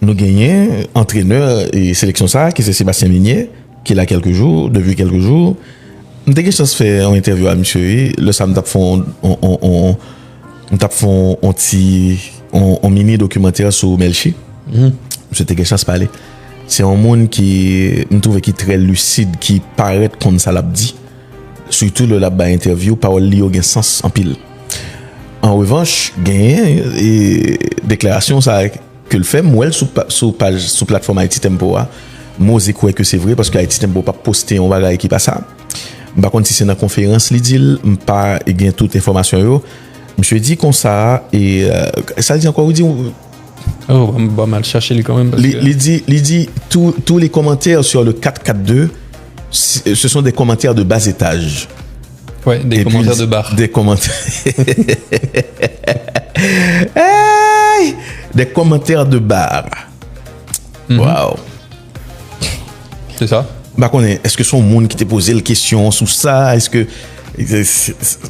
nous gagnons entraîneur et sélection ça, qui c'est Sébastien Minier, qui est là depuis quelques jours. Nous avons chance de faire une interview à monsieur. Le samedi, on mini documentaire sur Melchi. C'était quelque chose de parler. C'est un monde qui me trouve qui est très lucide, qui paraît comme ça l'a dit. Surtout le là-bas interview, parole li au sens en pile. En revanche, gain et déclaration ça que le fait moi sous plateforme Haïti Tempo moi je crois que c'est vrai parce que Haïti Tempo pas poster on va qui pas ça. Par contre si c'est dans conférence li dit pas gain toute information yo. Monsieur dit comme ça et ça dit encore dit oh on va mal chercher lui quand même parce il dit tous les commentaires sur le 442 ce sont des commentaires de bas étage. Ouais, des commentaires de bar. Des commentaires. Hey! Des commentaires de bar. Waouh. C'est ça. Bah, est-ce que son monde qui t'a posé la question sur ça? Est-ce que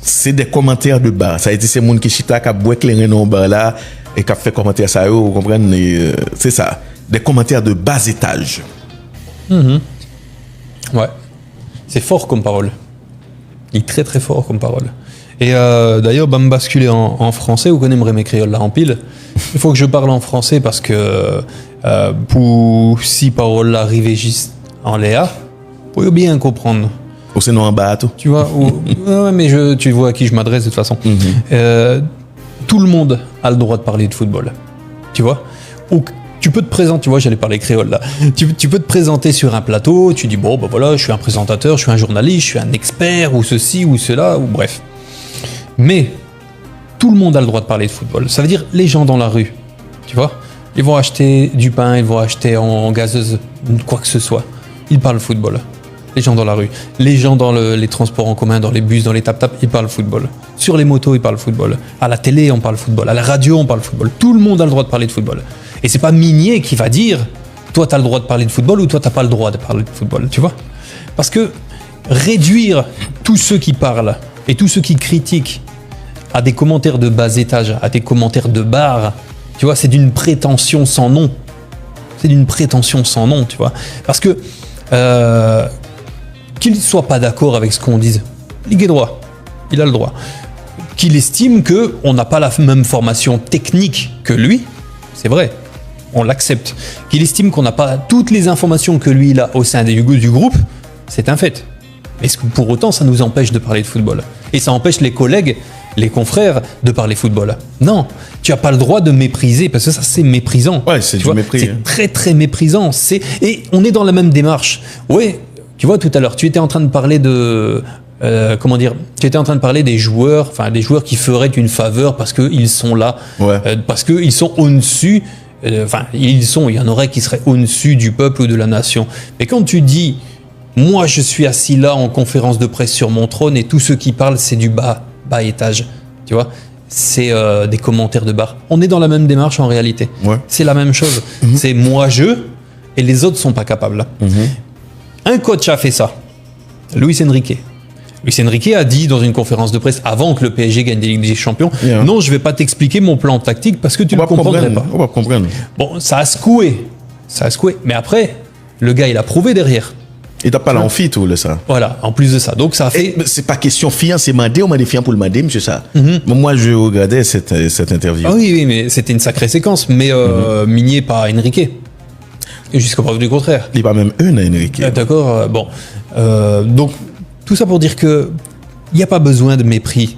c'est des commentaires de bar? Ça a été ces monde qui chita qui a boit les dans bar là et qui a fait commentaire ça, vous comprenez? C'est ça. Des commentaires de bas étage. Ouais. C'est fort comme parole. Il est très très fort comme parole. Et d'ailleurs, me basculer en français, vous connaissez mes créoles là en pile. Il faut que je parle en français parce que pour si paroles là arrivent juste en léa, pour bien comprendre. Ou c'est non en bas tout. Tu vois, ouais, mais tu vois à qui je m'adresse de toute façon. Tout le monde a le droit de parler de football. Tu vois. Tu peux te présenter, tu vois, j'allais parler créole là. Tu peux te présenter sur un plateau, tu dis bon, bah voilà, je suis un présentateur, je suis un journaliste, je suis un expert, ou ceci, ou cela, ou bref. Mais tout le monde a le droit de parler de football. Ça veut dire les gens dans la rue, tu vois. Ils vont acheter du pain, ils vont acheter en gazeuse, quoi que ce soit. Ils parlent football. Les gens dans la rue. Les gens dans les transports en commun, dans les bus, dans les tap-tap, ils parlent football. Sur les motos, ils parlent football. À la télé, on parle football. À la radio, on parle football. Tout le monde a le droit de parler de football. Et c'est pas Minier qui va dire toi t'as le droit de parler de football ou toi t'as pas le droit de parler de football, tu vois. Parce que réduire tous ceux qui parlent et tous ceux qui critiquent à des commentaires de bas étage, à des commentaires de bar, tu vois, c'est d'une prétention sans nom. C'est d'une prétention sans nom, tu vois. Parce que qu'il soit pas d'accord avec ce qu'on dise, il a droit, il a le droit. Qu'il estime qu'on n'a pas la même formation technique que lui, c'est vrai. On l'accepte. Qu'il estime qu'on n'a pas toutes les informations que lui il a au sein du groupe, c'est un fait. Est-ce que pour autant ça nous empêche de parler de football? Et ça empêche les collègues, les confrères de parler football? Non, tu n'as pas le droit de mépriser, parce que ça c'est méprisant. Ouais, c'est du mépris. C'est très très méprisant. Et on est dans la même démarche. Ouais, tu vois tout à l'heure, tu étais en train de parler de... tu étais en train de parler des joueurs qui feraient une faveur parce qu'ils sont là, parce qu'ils sont au-dessus, il y en aurait qui seraient au-dessus du peuple ou de la nation. Mais quand tu dis, moi je suis assis là en conférence de presse sur mon trône et tous ceux qui parlent c'est du bas étage, tu vois, c'est des commentaires de bar. On est dans la même démarche en réalité. Ouais. C'est la même chose. C'est moi je et les autres sont pas capables. Un coach a fait ça, Luis Enrique. Luis Enrique a dit dans une conférence de presse avant que le PSG gagne des Champions, non, je vais pas t'expliquer mon plan tactique parce que tu ne comprendrais pas. On va comprendre. Bon, ça a secoué. Mais après, le gars, il a prouvé derrière. Et t'as pas l'amphi, tout le ça. Voilà, en plus de ça. Donc ça a fait. C'est pas question fiant, c'est mandé, on m'a des fiants pour le mandé, monsieur ça. Moi, je regardais cette interview. Ah oui, mais c'était une sacrée séquence. Mais Minier, pas Enrique. Jusqu'à preuve du contraire. Il n'est pas même un à Enrique. D'accord, bon. Donc. Tout ça pour dire que il n'y a pas besoin de mépris.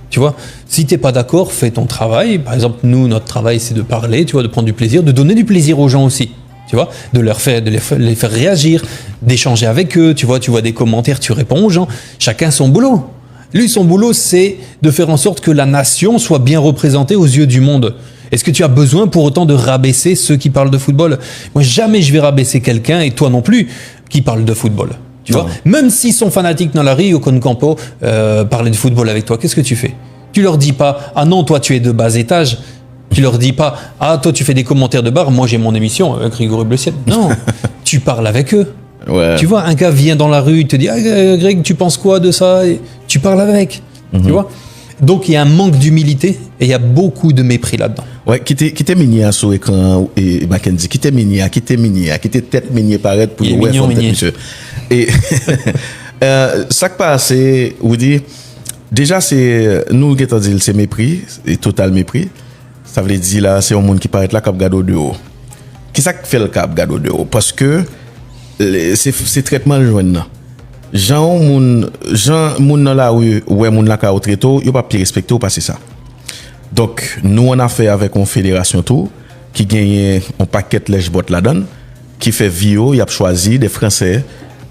Tu vois, si t'es pas d'accord, fais ton travail. Par exemple, nous, notre travail, c'est de parler, tu vois, de prendre du plaisir, de donner du plaisir aux gens aussi. Tu vois, de les faire réagir, d'échanger avec eux. Tu vois des commentaires, tu réponds aux gens. Chacun son boulot. Lui, son boulot, c'est de faire en sorte que la nation soit bien représentée aux yeux du monde. Est-ce que tu as besoin pour autant de rabaisser ceux qui parlent de football? Moi, jamais je vais rabaisser quelqu'un, et toi non plus, qui parle de football. Tu vois, même s'ils sont fanatiques dans la rue au Concampo, parler de football avec toi, qu'est-ce que tu fais? Tu leur dis pas, ah non, toi tu es de bas étage. Tu leur dis pas, ah toi tu fais des commentaires de bar, moi j'ai mon émission, Grégory Bleuciel. Non, tu parles avec eux. Ouais. Tu vois, un gars vient dans la rue, il te dit, ah Greg, tu penses quoi de ça? Et tu parles avec. Tu vois. Donc il y a un manque d'humilité et il y a beaucoup de mépris là-dedans. Ouais, qui était minier sur écran et Mackenzie, qui était tête minier paraître pour ouais fond tête monsieur. Et ça qui passe vous dit déjà c'est nous qui dit c'est mépris et total mépris. Ça veut dire là c'est un monde qui paraît là cap gado de haut. Qui ça fait le cap gado de haut parce que c'est traitement le joindre. Jean moun dans la rue ouais moun la ka très tôt, yo pas plus respecter ou passer ça. Donc nous on a fait avec une fédération tout qui gagne un paquet lèche bot là-dedans qui fait vio, il a choisi des Français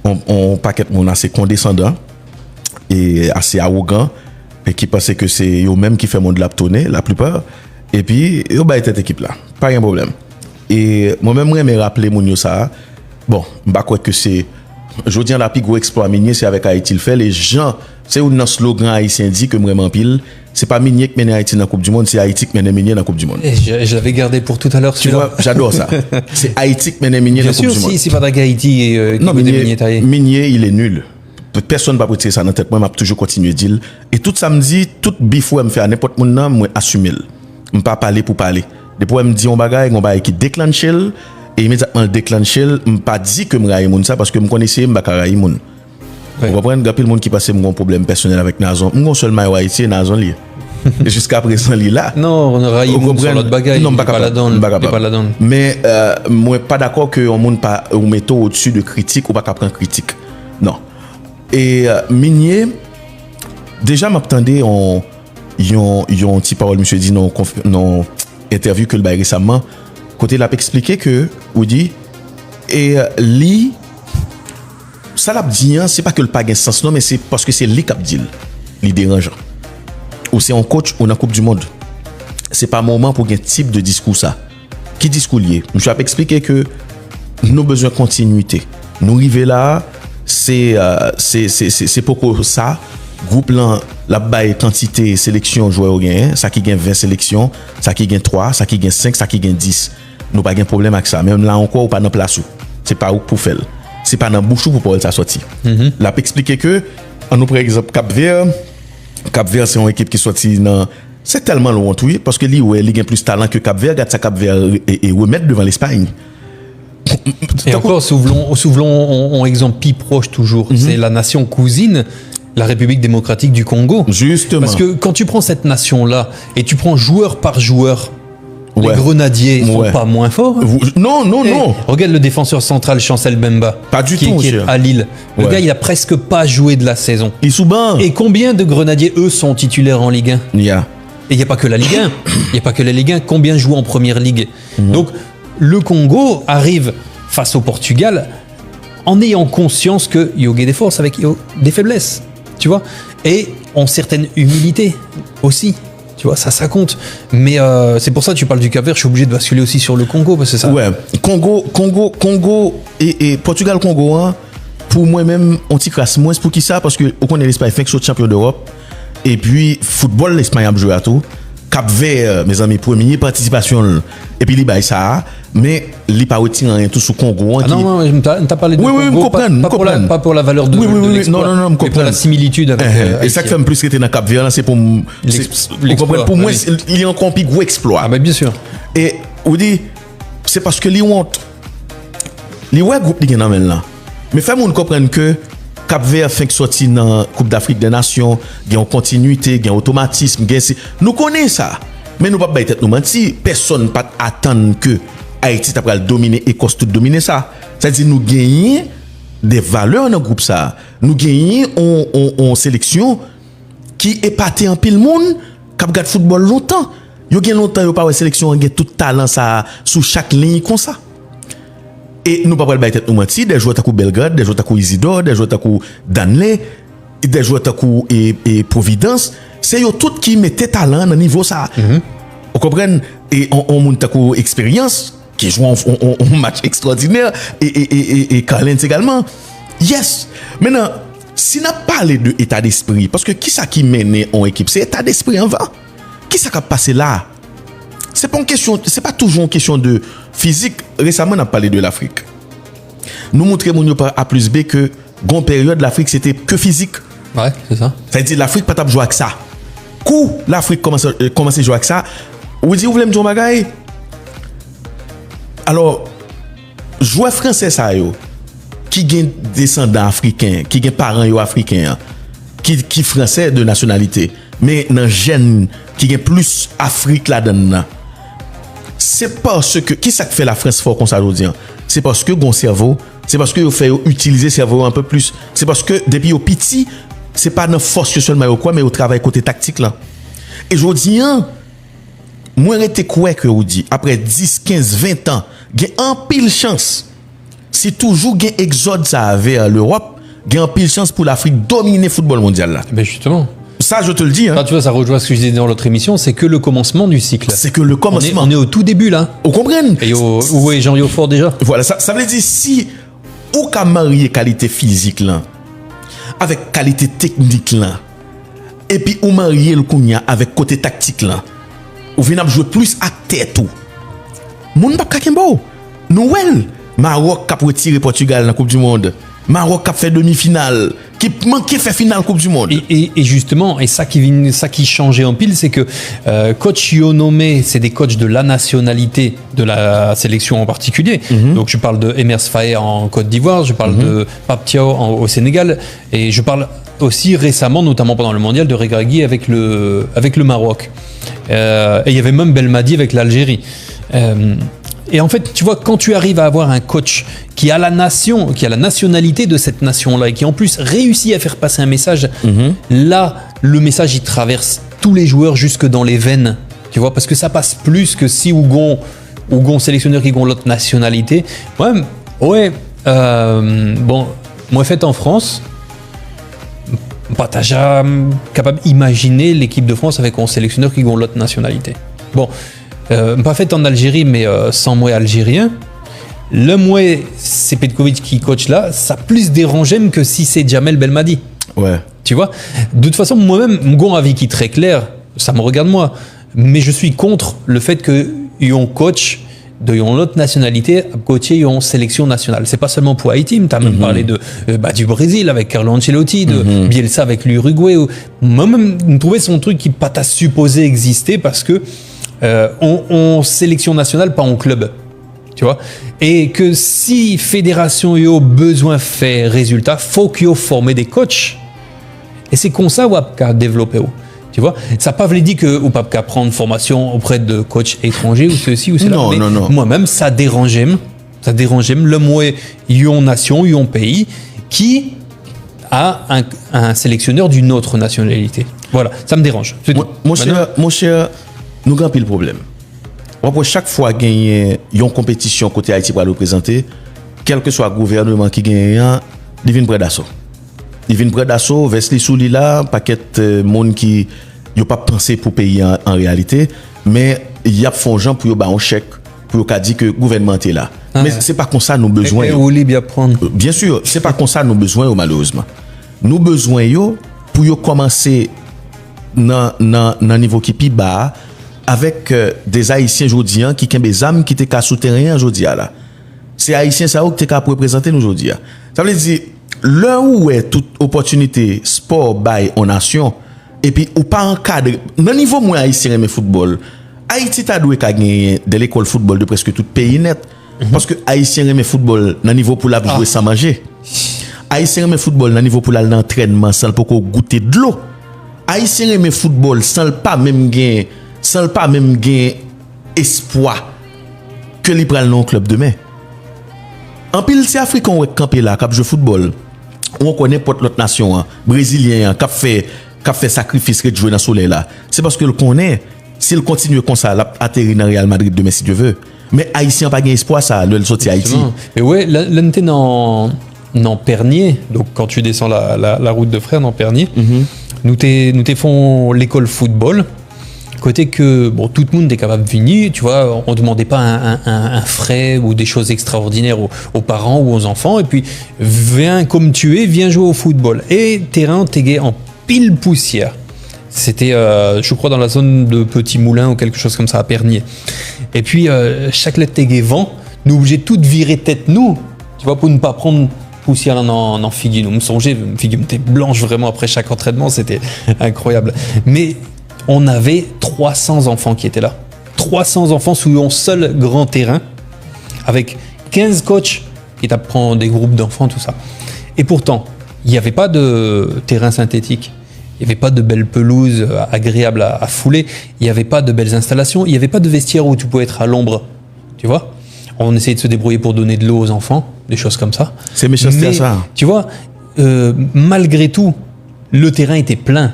on paquet moun assez condescendant et assez arrogant et qui pensait que c'est eux même qui fait monde la tourner la plupart et puis yo ba cette équipe là, pas un problème. Et moi-même j'aimerais rappeler moun yo ça. Bon, m'pa croire que c'est je dis la plus gros exploit minier c'est avec Haïti le fait les gens c'est un slogan haïtien dit que vraiment pile c'est pas minier qui mène Haïti dans la Coupe du monde c'est Haïti qui mène minier dans la Coupe du monde. Et je l'avais gardé pour tout à l'heure tu vois j'adore ça. C'est Haïti qui mène minier dans la Coupe du monde. Si c'est pas Haïti non minier il est nul. Personne va retirer ça dans tête moi m'a toujours continuer dire et tout samedi tout bifou me faire n'importe mon nom moi assumer. Me pas parler pour parler. Depuis me dit on bagaille qui déclenche et immédiatement le déclencher me pas dit que me raille moun ça parce que me connaissais me pas raille moun. On va prendre gapil monde qui passe mon problème personnel avec Nazon. Mon seulement Haïti Nazon li. Jusqu'à présent li là. Non, on raille moun sur l'autre bagaille. Non, pas la donne. Mais moi pas d'accord que on monde pas ou metto au-dessus de critique ou pas prendre critique. Non. Et minier déjà m'attendais on yon petit parole monsieur dit non interview que le bail récemment côté l'a expliqué que ou dit et li ça l'a dit c'est pas que le pas gain sens non mais c'est parce que c'est li qui dit li dérangeant ou c'est un coach ou dans coupe du monde c'est pas moment pour un type de discours ça qui discours lié je vais expliquer que nous besoin de continuité nous arriver là c'est pour ça groupe là la baille quantité sélection joueur gain ça qui gagne 20 sélections ça qui gagne 3 ça qui gagne 5 ça qui gagne 10 nous pas de problème avec ça même là encore ou pas dans place où c'est pas où pour faire c'est pas dans bouche pour pouvoir ça sortir l'a expliquer que on nous par exemple Cap-Vert c'est une équipe qui sorti dans c'est tellement loin tout parce que lui ouais il gagne plus talent que Cap-Vert regarde ça Cap-Vert et remettre devant l'Espagne et encore souvelons un exemple plus proche toujours c'est la nation cousine la République démocratique du Congo justement parce que quand tu prends cette nation là et tu prends joueur par joueur les grenadiers sont pas moins forts. Non. Regarde le défenseur central Chancel Bemba. Pas du tout. Qui est à Lille. Le gars, il a presque pas joué de la saison. Il est sous banc. Et combien de grenadiers, eux, sont titulaires en Ligue 1 Et il n'y a pas que la Ligue 1. Il n'y a pas que la Ligue 1. Combien jouent en Première Ligue Donc, le Congo arrive face au Portugal en ayant conscience qu'il y a des forces avec des faiblesses. Tu vois Et en certaine humilité aussi. Tu vois, ça compte. Mais c'est pour ça que tu parles du Cap-Vert, je suis obligé de basculer aussi sur le Congo, parce que ça... Ouais, Congo et Portugal-Congo, hein, pour moi-même, on t'y crasse moins pour qui ça, parce qu'on connaît l'Espagne, fait que c'est champion d'Europe, et puis football, l'Espagne a joué à tout. Cap-Vert, mes amis, première participation, et puis il baille ça, mais il pas retiré rien tout sur Congo. Non, t'as parlé de Congo, pas pour la valeur de l'exploit, non, mais pour la similitude avec... et ça qui fait plus que t'es dans Cap-Vert, c'est pour... Pour moi, il y a encore un plus gros exploit. Ah bah bien sûr. Et, on dit, c'est parce que les honte, les groupe qui est dans là, mais fait-moi comprendre que Cap-Vert fait sortir dans la Coupe d'Afrique des Nations, il y a une continuité, il y a un automatisme, nous connaissons ça. Mais nous ne pouvons pas être nous mentir. Personne ne peut attendre que Haïti t'a dominer Écosse tout dominer ça. C'est-à-dire nous gagnons des valeurs dans le groupe ça. Nous gagnons en sélection qui épaté en pile monde qui regarde football longtemps. Yo gagne longtemps yo pas une sélection qui tout talent ça sous chaque ligne comme ça. Et nous pas pas être nous mentir des joueurs comme Belgrade, des joueurs comme Isidore, des joueurs comme Danley, des joueurs comme et Providence, c'est eux tous qui mettaient talent dans niveau ça. Vous comprenez et on monte comme expérience qui joue un match extraordinaire et Carlin également. Yes. Maintenant, si n'a parlé de état d'esprit parce que qui ça qui mène en équipe, c'est état d'esprit en va. Qui ça qui a passé là? C'est pas une question, c'est pas toujours une question de physique. Récemment, on a parlé de l'Afrique. Nous montrons à plus B que grande période l'Afrique c'était que physique. Ouais, c'est ça. Ça veut dire l'Afrique pas jouer avec ça. Coup l'Afrique commence à jouer avec ça, Ou dit, vous voulez me dire un bagay? Alors, joueur français ça yo, qui gen descendants africains, qui gen parents yo africains, qui français de nationalité, mais dans gène qui gen plus Afrique là-dedans. C'est parce que qui ça fait la France fort comme ça aujourd'hui? C'est parce que gon cerveau, c'est parce que yo fait utiliser cerveau un peu plus. C'est parce que depuis au petit, c'est pas dans force seulement yo quoi, mais au travail côté tactique là. Et je dis moi rete quoi que vous dit après 10, 15, 20 ans, gen en pile chance. Si toujours gen exode ça vers l'Europe, gen en pile chance pour l'Afrique dominer le football mondial là. Ben justement. Ça, je te le dis. Hein. Quand tu vois, ça rejoint ce que je disais dans l'autre émission, c'est que le commencement du cycle. C'est que le commencement. On est au tout début là. Vous comprenez? Et où est Jean Fort déjà? Voilà, ça veut dire si ou ka marier qualité physique là avec qualité technique là, et puis ou marier le kounya avec côté tactique là, ou venez jouer plus à tête tout. Moun pa kakembo. Noël, Maroc qui a retiré Portugal dans la Coupe du Monde. Maroc qui a fait demi-finale, qui manquait faire finale Coupe du Monde. Et justement, et ça qui changeait en pile, c'est que coach yo nommé, c'est des coachs de la nationalité de la sélection en particulier. Donc je parle de Emers Faé en Côte d'Ivoire, je parle de Pape Thiaw au Sénégal, et je parle aussi récemment, notamment pendant le mondial, de Regragui avec le Maroc. Et il y avait même Belmadi avec l'Algérie. Et en fait, tu vois, quand tu arrives à avoir un coach qui a la nationalité de cette nation-là et qui en plus réussit à faire passer un message, là, le message, il traverse tous les joueurs jusque dans les veines, tu vois, parce que ça passe plus que si Ougon sélectionneur qui ont l'autre nationalité. Ouais, bon, moi fait en France, pas déjà capable d'imaginer l'équipe de France avec un sélectionneur qui ont l'autre nationalité. Bon. Pas fait en Algérie, mais sans moi algérien. Le moi, c'est Petkovic qui coach là, ça plus dérangeait que si c'est Jamel Belmadi. Ouais. Tu vois? De toute façon, moi-même, mon avis qui est très clair, ça me regarde moi. Mais je suis contre le fait que yon coach de yon autre nationalité à coacher yon sélection nationale. C'est pas seulement pour Haïti, tu as même parlé du Brésil avec Carlo Ancelotti, de Bielsa avec l'Uruguay. Moi-même, je trouvais son truc qui pas supposé exister parce que on sélection nationale, pas en club, tu vois. Et que si fédération yo besoin faire résultat, faut qu'il y ait formé des coachs. Et c'est comme ça qu'on a développé. Tu vois, ça n'a pas voulu dire que ou pas qu'à prendre formation auprès de coachs étrangers ou ceci ou cela. Non. Moi-même, ça dérangeait. Le moi, yon nation, yon pays qui a un sélectionneur d'une autre nationalité. Voilà, ça me dérange. Mon cher, nous avons pile problème. Pour chaque fois qu'il y a une compétition côté Haïti pour le représenter, quel que soit le gouvernement qui gagne, il vient près d'assaut. Il vient près d'assaut, vers les souli là, paquet de monde qui n'a pas pensé pour payer en réalité, mais il y a font gens pour un chèque, pour dire que le gouvernement est là. Mais c'est pas comme ça nous besoin. Bien sûr, c'est pas comme ça nous besoin malheureusement. Nous besoin pour commencer dans niveau qui plus bas avec des Haïtiens aujourd'hui qui ont des âmes qui étaient souterrains aujourd'hui là. C'est Haïtiens ça qui étaient représenter nous aujourd'hui. Ça veut dire là où est toute opportunité sport bail en nation et puis ou pas encadre dans niveau moins Haïtien mais football. Haïti t'a doué qu'a gagner de l'école football de presque tout pays net parce que Haïtien aime football dans niveau pour la jouer sans manger. Haïtien aime football dans niveau pour l'entraînement sans pour goûter de l'eau. Haïtien aime football sans pas même gain espoir que li pral non club demain. En pile c'est africain ou campé là cap jouer football. On connaît porte l'autre nation brésilien qui fait sacrifice de jouer dans soleil là. C'est parce que le connaît s'il continue comme ça la atterrir dans Real Madrid demain si Dieu veut. Mais haïtien pas gain espoir ça le sortir Haïti. Et ouais, là t'es dans Pernier. Donc quand tu descends la route de Frères dans Pernier, nous t'es font l'école football. Côté que bon, tout le monde est capable de venir, tu vois, on demandait pas un frais ou des choses extraordinaires aux parents ou aux enfants, et puis viens comme tu es, viens jouer au football. Et terrain t'es en pile poussière. C'était, je crois, dans la zone de Petit Moulin ou quelque chose comme ça à Pernier. Et puis chaque lettre t'es vent, nous obligés de tout virer tête nous, tu vois, pour ne pas prendre poussière en figure. Nous me songeais, figure était blanche vraiment après chaque entraînement, c'était incroyable. Mais on avait 300 enfants qui étaient là. 300 enfants sur un seul grand terrain, avec 15 coachs qui t'apprennent des groupes d'enfants, tout ça. Et pourtant, il n'y avait pas de terrain synthétique, il n'y avait pas de belles pelouses agréables à fouler, il n'y avait pas de belles installations, il n'y avait pas de vestiaire où tu pouvais être à l'ombre, tu vois. On essayait de se débrouiller pour donner de l'eau aux enfants, des choses comme ça. C'est méchanceté à ça. Tu vois, malgré tout, le terrain était plein.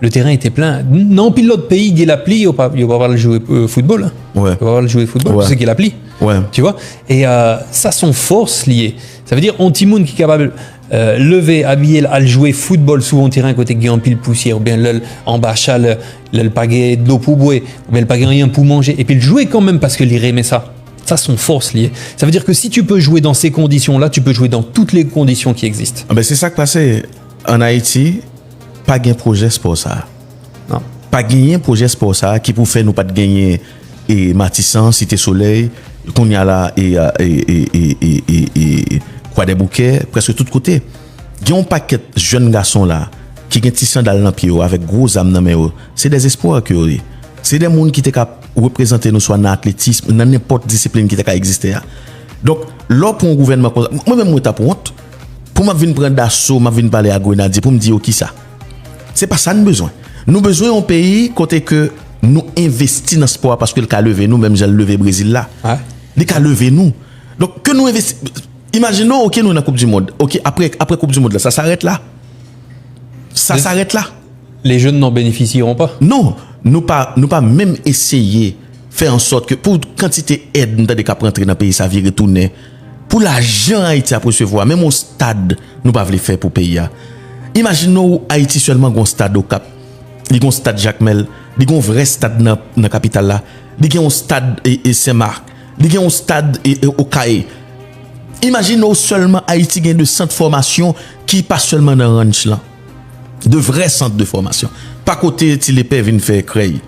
Le terrain était plein. Non, puis l'autre pays, il y a l'appli, il va pas le jouer football. Ouais. Il va pas le jouer football, Ouais. tu sais qu'il y a l'appli. Ouais. Tu vois. Et ça sont forces liées. Ça veut dire, on timoun qui est capable lever, habiller, à jouer football sur un terrain côté qui est en pile poussière, ou bien en bas le paguet de l'eau pour boire, ou bien le paguet rien pour manger, et puis le jouer quand même parce que l'IRE aimait ça. Ça sont forces liées. Ça veut dire que si tu peux jouer dans ces conditions-là, tu peux jouer dans toutes les conditions qui existent. Ah ben c'est ça qui passait en Haïti, pas gain projet sport ça. Non. Pas gagner projet sport ça qui pour faire nous pas de gagner et Matissan, Cité Soleil, qu'on y a là et quoi des bouquets presque tout côté. Il y a un paquet de jeunes garçons là qui ont des sandales dans pied avec gros âmes dans main. C'est des espoirs que eux. C'est des gens qui étaient capables de représenter nous soit dans l'athlétisme, dans n'importe discipline qui était capable d'exister. Donc, là pour un gouvernement moi-même moi tape honte pour m'a venir prendre d'assaut, m'a venir parler à Grenadier pour me dire qui ça. C'est pas ça nous besoin. Nous besoin un pays côté que nous investissons dans le sport parce que le cas levé nous même j'ai levé Brésil là. Ouais. Les cas levé nous. Donc que nous investissons. Imaginons OK nous dans la Coupe du monde. OK après Coupe du monde là, ça s'arrête là. Ça s'arrête là. Les jeunes n'en bénéficieront pas. Non, nous pas même essayer faire en sorte que pour quantité aide nous des cap rentrer dans le pays ça vient retourner. Pour l'argent Haïti à recevoir même au stade nous pas veut faire pour pays. Imaginons Haïti seulement un stade au Cap. Il y a un stade Jacmel, il y a un vrai stade dans la capitale là. Il y a un stade Saint-Marc, il y a un stade au Caé. Imaginons seulement Haïti gagne de centres de formation qui pas seulement dans ranch là. De vrais centres de formation. Pas côté Tilépé vient faire créer.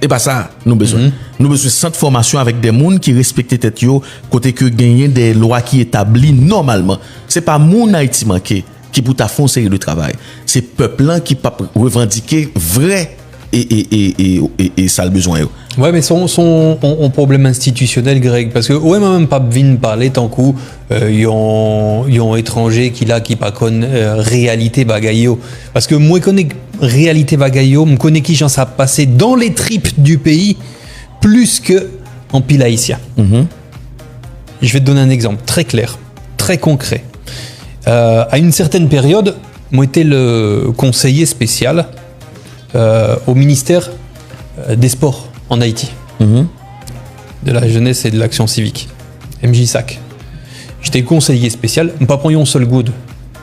Et pas ça, nous besoin. Nous besoin de centres de formation avec des gens qui respectent tête yo, côté que gagner des lois qui établies normalement. C'est pas mon Haïti manqué qui pour ta fond série de travail. C'est peuple là qui pas revendiquer vrai et ça le besoin yo. Ouais, mais son problème institutionnel, Greg, parce que ouais, même pas vinn parler tant coup y ont étranger qui pas connaît réalité bagayo, parce que moi connais réalité bagayo, me connais qui j'en ça passé dans les tripes du pays plus que en pile haïtien. Je vais te donner un exemple très clair, très concret. À une certaine période, moi j'étais le conseiller spécial au ministère des Sports en Haïti, de la jeunesse et de l'action civique, MJSAC. J'étais conseiller spécial, pas pour un seul good,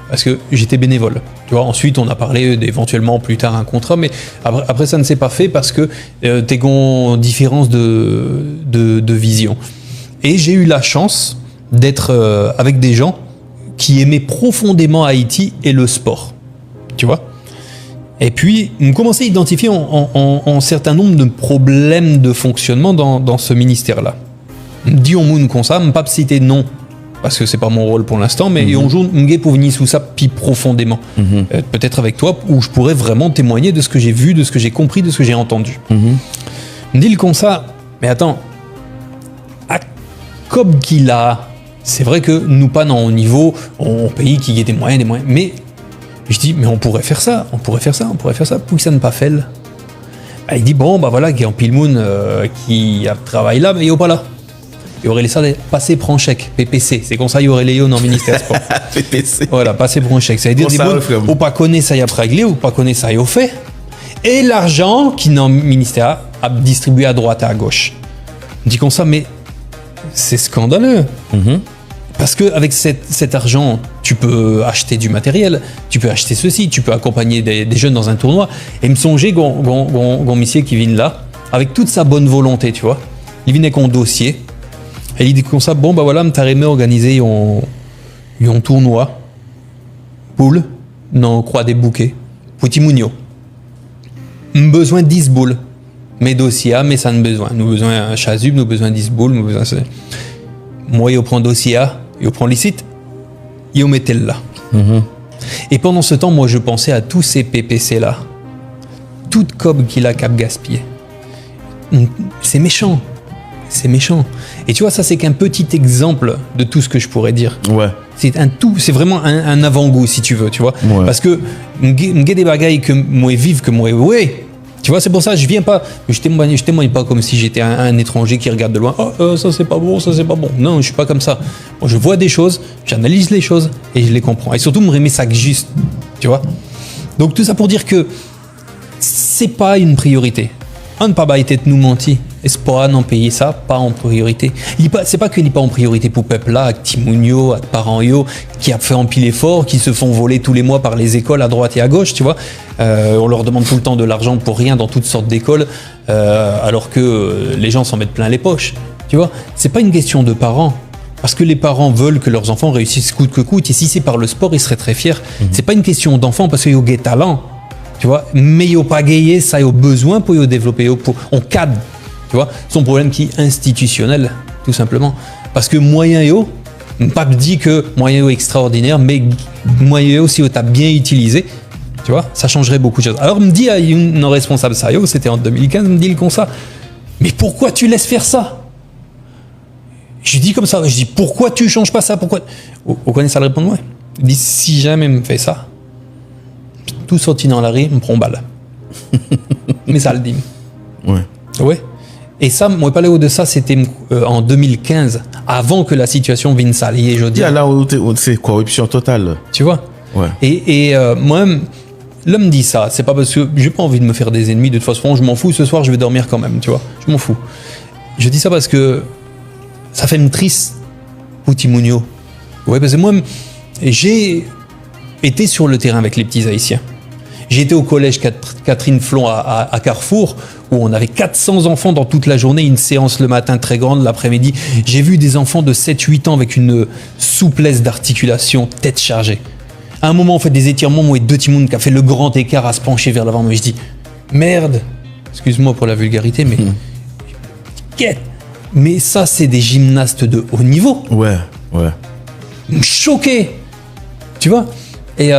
parce que j'étais bénévole. Tu vois, ensuite, on a parlé d'éventuellement plus tard un contrat, mais après ça ne s'est pas fait parce que t'es gon différence de vision. Et j'ai eu la chance d'être avec des gens qui aimaient profondément Haïti et le sport. Tu vois ? Et puis, on commençait à identifier un certain nombre de problèmes de fonctionnement dans ce ministère-là. Dis on moun comme ça, je ne pas citer non, parce que c'est pas mon rôle pour l'instant, mais un jour, je pour venir sous ça plus profondément. Peut-être avec toi, où je pourrais vraiment témoigner de ce que j'ai vu, de ce que j'ai compris, de ce que j'ai entendu. Me dit comme ça, mais attends, à comme qu'il a, c'est vrai que nous pas dans un niveau, on pays qui a des moyens, mais je dis, mais on pourrait faire ça, pour que ça ne pas fait. Il dit, bon, bah voilà, il y a un Pilmoun qui a travaillé là, mais il n'y a pas là. Il y aurait laissé ça passer prend chèque, PPC. C'est comme ça, il y aurait Léo dans le ministère sport. PPC. Voilà, passer prend chèque. Ça veut dire, ou pas connaître ça, il y a réglé, ou pas connaître ça, il y a fait. Et l'argent qui dans le ministère a distribué à droite et à gauche. On dit comme ça, mais c'est scandaleux. Parce qu'avec cet argent, tu peux acheter du matériel, tu peux acheter ceci, tu peux accompagner des jeunes dans un tournoi. Et me songer, gon monsieur qui vient là, avec toute sa bonne volonté, tu vois. Il vient avec un dossier, et il dit comme ça, bon, bah voilà, m't'a aimé organiser un tournoi, poule, non, croix des bouquets, petit mounio. Besoin de 10 boules. Mes dossiers, mais ça ne besoin. Nous besoin un chasuble, nous besoin de 10 boules, nous besoin de... Moi, il prend dossier A, il prend les sites, il mettait là. Et pendant ce temps, moi, je pensais à tous ces PPC là, toute cob qu'il a cap gaspillé, c'est méchant. C'est méchant. Et tu vois, ça, c'est qu'un petit exemple de tout ce que je pourrais dire. Ouais. C'est vraiment un avant-goût, si tu veux, tu vois. Ouais. Parce que, m'gé des bagailles que moi vive, que moi, ouais. Tu vois, c'est pour ça, je viens pas, je témoigne pas comme si j'étais un étranger qui regarde de loin. Oh, ça c'est pas bon, ça c'est pas bon. Non, je suis pas comme ça. Moi, je vois des choses, j'analyse les choses et je les comprends. Et surtout, me remettre ça juste, tu vois. Donc, tout ça pour dire que c'est pas une priorité. On ne pas bailler nous mentir. Espoir non payer ça, pas en priorité. C'est pas qu'il n'est pas en priorité pour peuple là, avec Timounio, avec parents yo, qui a fait en pile effort, qui se font voler tous les mois par les écoles à droite et à gauche, tu vois. On leur demande tout le temps de l'argent pour rien dans toutes sortes d'écoles, alors que les gens s'en mettent plein les poches, tu vois. C'est pas une question de parents. Parce que les parents veulent que leurs enfants réussissent coûte que coûte, et si c'est par le sport, ils seraient très fiers. C'est pas une question d'enfants parce qu'ils ont des talents, tu vois, mais ils n'ont pas gagné, ça, ils ont besoin pour développer, on cadre, tu vois. Son problème qui est institutionnel, tout simplement. Parce que moyen yo, pas dit que moyen yo extraordinaire, mais moyen yo, si on t'a bien utilisé, tu vois, ça changerait beaucoup de choses. Alors, me dit à une responsable, ça yo, c'était en 2015, me dit comme ça, mais pourquoi tu laisses faire ça? Je dis comme ça, je dis pourquoi tu changes pas ça, pourquoi? Vous connaissez ça le répondre, moi. Il dit si jamais me fait ça, tout sorti dans la rue, me prend balle. Mais ça le dit. Ouais. Ouais. Et ça, moi parler de ça, c'était en 2015, avant que la situation vienne s'allier, je dis. Là où c'est corruption totale. Tu vois. Ouais. Et moi, l'homme dit ça, c'est pas parce que j'ai pas envie de me faire des ennemis, de toute façon, je m'en fous, ce soir je vais dormir quand même, tu vois. Je m'en fous. Je dis ça parce que ça fait me triste pour Timounio. Ouais, parce que moi, j'ai été sur le terrain avec les petits Haïtiens. J'ai été au collège Catherine Flon à Carrefour, où on avait 400 enfants dans toute la journée, une séance le matin très grande, l'après-midi. J'ai vu des enfants de 7-8 ans avec une souplesse d'articulation, tête chargée. À un moment, on fait des étirements, moi et deux Timoun qui a fait le grand écart à se pencher vers l'avant. Mais je dis, merde, excuse-moi pour la vulgarité, mais quête. Mais ça, c'est des gymnastes de haut niveau. Ouais. Choqué. Tu vois. Et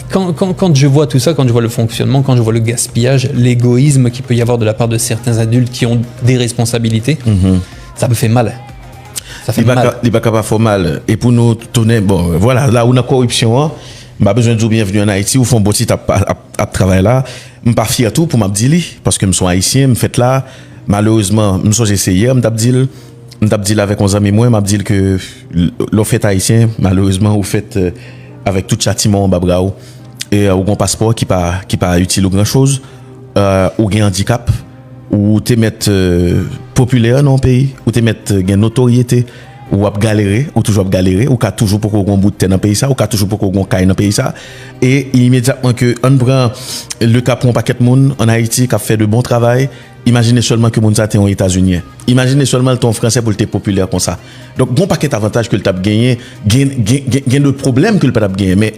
quand je vois tout ça, quand je vois le fonctionnement, quand je vois le gaspillage, l'égoïsme qu'il peut y avoir de la part de certains adultes qui ont des responsabilités, ça me fait mal. Ça fait mal. Il va pas faire mal. Et pour nous tourner, bon, voilà, là où on a corruption, m'a besoin de dire bienvenue en Haïti, où font bon petit à travail là. Je pas fier tout pour m'abdili, parce que je suis haïtien, je fait là. Malheureusement, je suis essayé, je dit avec mes amis, moi, je dit que le fait haïtien, malheureusement, vous faites avec tout châtiment en babrao et ou un passeport qui pas utile ou grand chose, ou un handicap, ou te mettre populaire dans le pays, ou te mettre une notoriété, ou à galérer, ou toujours à galérer, ou qu'à toujours pour qu'on bout de terre dans le pays ça, ou qu'à toujours pour qu'on caille dans le pays ça. Et immédiatement que on prend le cas pour un paquet de monde en Haïti qui a fait de bon travail, imaginez seulement que moun ça t'es aux États-Unis. Imaginez seulement ton français pour le populaire comme ça. Donc bon paquet d'avantages que le t'a gagné, gain de problèmes que le t'a gagné, mais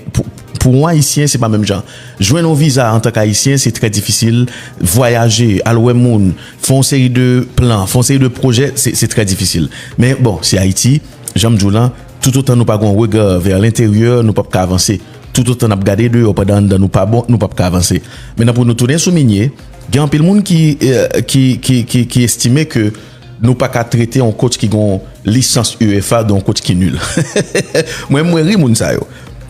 pour un haïtien c'est pas même genre. Joindre un visa en tant qu'haïtien, c'est très difficile. Voyager, aller moun, faire une série de plans, faire une série de projets, c'est très difficile. Mais bon, c'est Haïti, j'aime Joulan, tout autant nous pas un regard vers l'intérieur, nous pas avancer. Tout autant nous regarder dehors pendant nous pas bon, nous pas avancer. Maintenant pour nous tourner souligner, il y a un peu de monde qui estimait que nous pas qu'à traiter un coach qui a une licence UEFA d'un coach qui est nul. Moi ri moun ça yo.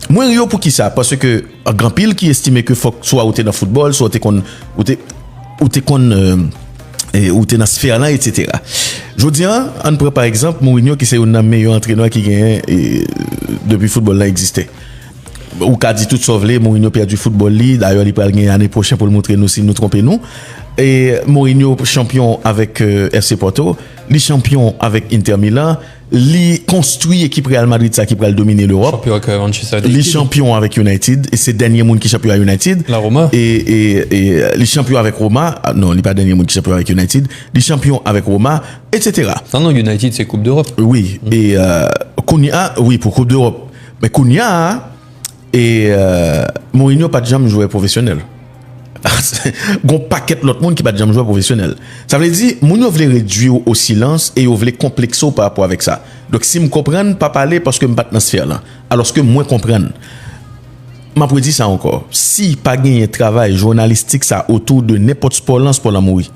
Moi ri pour qui ça parce que un grand pile qui estimait que faut soit ou t'es dans le football, soit ou t'es dans la sphère là, etc. Je dis, on prend par exemple Mourinho qui c'est un meilleur entraîneur qui gagne depuis le football là existait. Ou qu'a dit tout sauvé, Mourinho perd du football li, d'ailleurs il va gagner l'année prochaine pour le montrer nous si nous trompons nous. Et Mourinho champion avec FC Porto, li champion avec Inter Milan, li construit équipe Real Madrid ça qui va dominer l'Europe. Champion avec Manchester United. Li champion avec United et c'est dernier monde qui champion avec United. La Roma. Et li champion avec Roma, non, li pas dernier monde qui champion avec United, li champion avec Roma, etc. Non, United c'est Coupe d'Europe. Oui, et Kounia, oui pour Coupe d'Europe. Mais Kounia et Mourinho pas de jamais joueur professionnel. Gon paquet l'autre monde qui pas de jamais joueur professionnel. Ça veut dire Mourinho voulait réduire au silence et il voulait complexer par rapport avec ça. Donc si me comprendre pas parler parce que me pas dans sphère là. Alors que moi comprendre. M'a pour dire ça encore. Si pas gagner travail journalistique ça autour de n'importe sport là pour la mourir.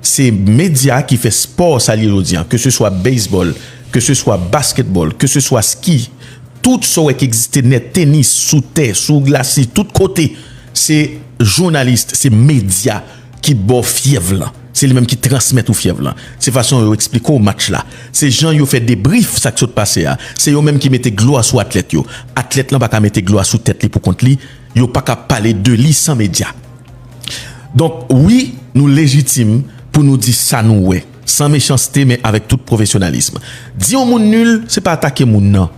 c'est média qui fait sport ça aujourd'hui, que ce soit baseball, que ce soit basketball, que ce soit ski, tout ça qui existe net, tennis, sous terre, sous glace, tout côté, c'est journaliste, c'est média qui boit fièvre là. C'est les mêmes qui transmettent au fièvre là. C'est façon de expliquer au match là. C'est gens qui fait des briefs ça qui s'est passé là. C'est eux même qui mettent gloire sur athlète yo. Athlète là pas mettre gloire sous tête li pour compte li, yo pas qu'à parler de lui sans média. Donc oui, nous légitimes pour nous dire ça nous ouais, sans méchanceté mais avec tout professionnalisme. Dire au monde nul, c'est pas attaquer moun non.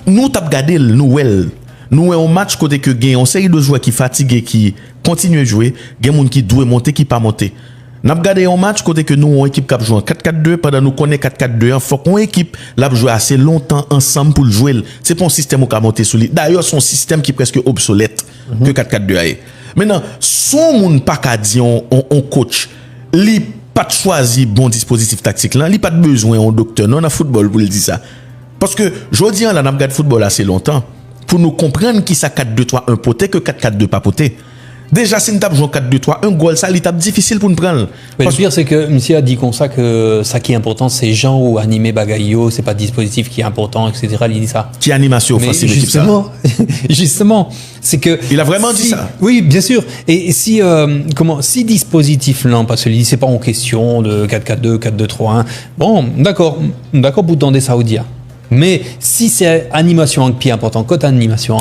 Nous t'a regardé nous un match côté que gagne on série de joueurs qui fatigués qui continuent à jouer, gagne moun qui doit monter qui pas monter. N'a regardé un match côté que nous on équipe qui joue en 4-4-2 pendant nous connaît 4-4-2, il faut qu'on équipe l'a jouer assez longtemps ensemble pour le jouer. C'est pas un système qui a monté sur lui. D'ailleurs son système qui est presque obsolète que 4-4-2 a. Maintenant, son moun pas ka di on coach, li pas choisi bon dispositif tactique là, li pas besoin un docteur non en football pour le dire ça. Parce que jodi an là n'a regardé football assez longtemps pour nous comprendre qui ça 4-2-3-1 poté que 4-4-2 pas poté. Déjà, si nous avons joué 4-2-3, un goal, ça, l'étape difficile pour nous prendre. Mais le pire, c'est que monsieur a dit comme ça que ça qui est important, c'est gens ou animé bagaillot, c'est pas dispositif qui est important, etc. Il dit ça. Qui est animation offensive l'équipe ça. Justement, c'est que. Il a vraiment dit ça. Oui, bien sûr. Et si, si dispositif là, parce que il dit c'est pas en question de 4-4-2, 4-2-3-1. Bon, d'accord pour tendre Saoudia. Mais si c'est animation qui est important, côté animation,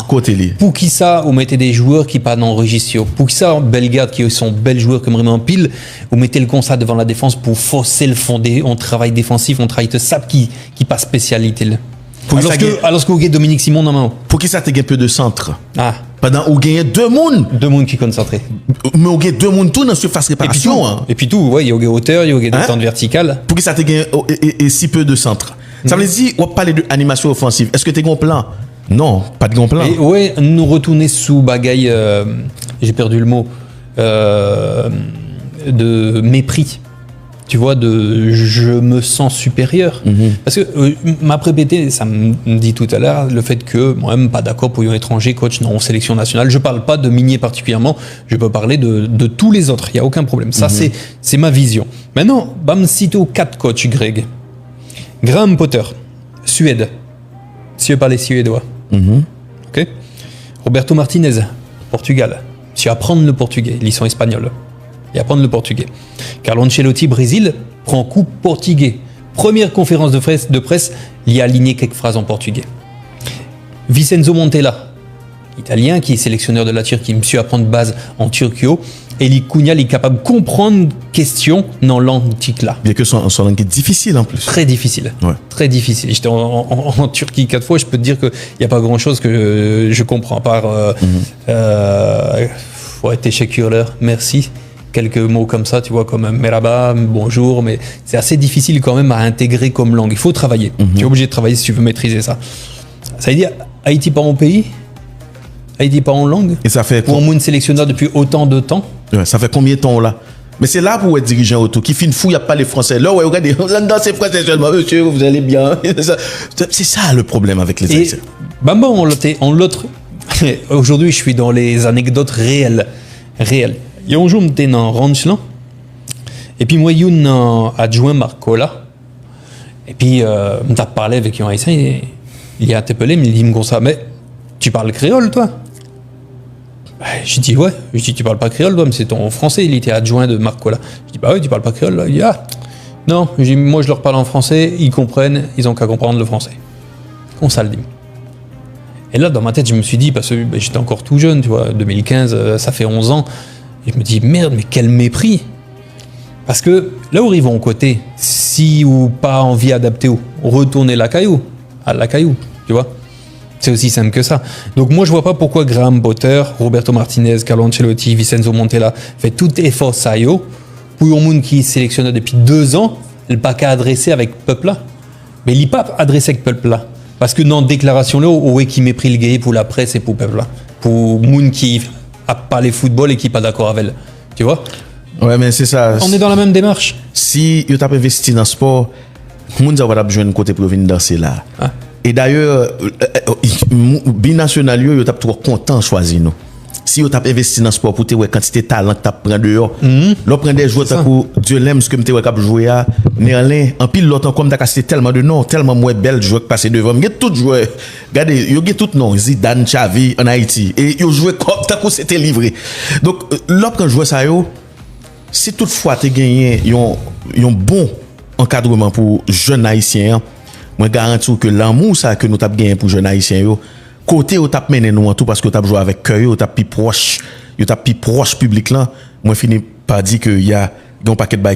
pour qui ça, vous mettez des joueurs qui pas dans le registre, pour qui ça, Bellegarde qui sont belles joueurs comme vraiment pile, vous mettez le constat devant la défense pour forcer le fondé, on travaille défensif, on travaille de sap qui pas spécialité là. Alors que vous avez Dominique Simon dans la main. Pour qui ça te gagne peu de centre. Ah. Pendant où gagne deux mondes qui concentrés. Mais vous gagne deux mondes tout dans surface réparation. Et puis tout, ouais, il y a hauteur, il y a des temps verticales. Pour qui ça te gagne et si peu de centre. Ça veut dire, on va parler d'animation offensive. Est-ce que tu as un plan? Non, pas de grand plan. Oui, nous retourner sous bagaille, j'ai perdu le mot, de mépris. Tu vois, de je me sens supérieur. Parce que m'a répété, ça me dit tout à l'heure, le fait que moi-même pas d'accord pour un étranger coach dans sélection nationale. Je parle pas de Minier particulièrement, je peux parler de tous les autres, il n'y a aucun problème. Ça, c'est ma vision. Maintenant, bam, cito 4 coachs, Greg. Graham Potter, Suède. Si je parlais suédois. Ok. Roberto Martinez, Portugal. Si apprendre le portugais, ils sont espagnols. Et apprendre le portugais. Carlo Ancelotti, Brésil, prend coup portugais. Première conférence de presse, il y a aligné quelques phrases en portugais. Vincenzo Montella, italien, qui est sélectionneur de la Turquie, monsieur apprendre base en turquio. Eli Cunha, il est capable de comprendre question dans langue tique là. Bien que son langue est difficile en plus. Très difficile. Ouais. Très difficile. J'étais en Turquie 4 fois, je peux te dire qu'il n'y a pas grand chose que je comprends, à part t'es Shekuler, merci. Quelques mots comme ça, tu vois, comme merhaba, bonjour, mais c'est assez difficile quand même à intégrer comme langue. Il faut travailler. Tu es obligé de travailler si tu veux maîtriser ça. Ça veut dire, Haïti pas mon pays, Haïti pas en langue. Et ça fait pour un sélectionneur depuis autant de temps. Ouais, ça fait combien de temps là? Mais c'est là pour être dirigeant auto qui fin fou, il n'y a pas les Français. Là, ouais, regardez, là-dedans, c'est français seulement. Monsieur, vous allez bien. C'est ça le problème avec les Haïtiens. Bon, l'autre. Aujourd'hui, je suis dans les anecdotes réelles. Il y a un jour, j'étais dans ranch là. Et puis, moi, il y a un adjoint Marcola. Et puis, on a parlé avec un Haïtien. Il a interpellé, mais il dit comme ça, mais tu parles créole, toi? J'ai dit ouais. Je dis tu parles pas créole toi, mais c'est ton français. Il était adjoint de Marcola. Je dis bah oui, tu parles pas créole là. Il dit ah non. Je dis moi je leur parle en français, ils comprennent, ils ont qu'à comprendre le français. On ça le dit. Et là dans ma tête je me suis dit parce que j'étais encore tout jeune, tu vois, 2015, ça fait 11 ans. Et je me dis merde mais quel mépris. Parce que là où ils vont côté, si ou pas envie d'adapter ou retourner à la caillou, tu vois. C'est aussi simple que ça. Donc moi je vois pas pourquoi Graham Potter, Roberto Martinez, Carlo Ancelotti, Vincenzo Montella fait tout effort ça pour un monde qui sélectionne depuis 2 ans, il pas qu'à adresser avec peuple là. Mais il n'est pas adressé avec peuple là. Parce que dans la déclaration là, ouais qui mépris le gay pour la presse et pour peuple là. Pour monde qui a parlé football et qui pas d'accord avec elle. Tu vois? Ouais mais c'est ça. On est dans la même démarche. Si tu as investi dans le sport, monde va besoin de côté pour venir danser là. Ah. Et d'ailleurs, binational, yo t'a trop content choisi nous. si vous avez investi dans le sport pour te ouais quantité de talent que tu prends dehors l'on prend des joueurs comme Dieu l'aime ce que tu cap jouer à Nerlin en pile l'autre comme tu as cité tellement de noms tellement moins belle joueur qui passé devant il y a tout joueur regardez il y a tout nom Zidane Xavi en Haïti et ils joué comme tant que c'était livré donc l'on prend joueur ça yo si toutefois tu gagné un bon encadrement pour jeunes haïtiens moi garantis que l'amour ça que nous t'a gagné pour jeunes haïtiens yo côté où t'a mené nous en tout parce que t'a joué avec cœur t'a plus proche public là moi fini par dire que il y a un paquet de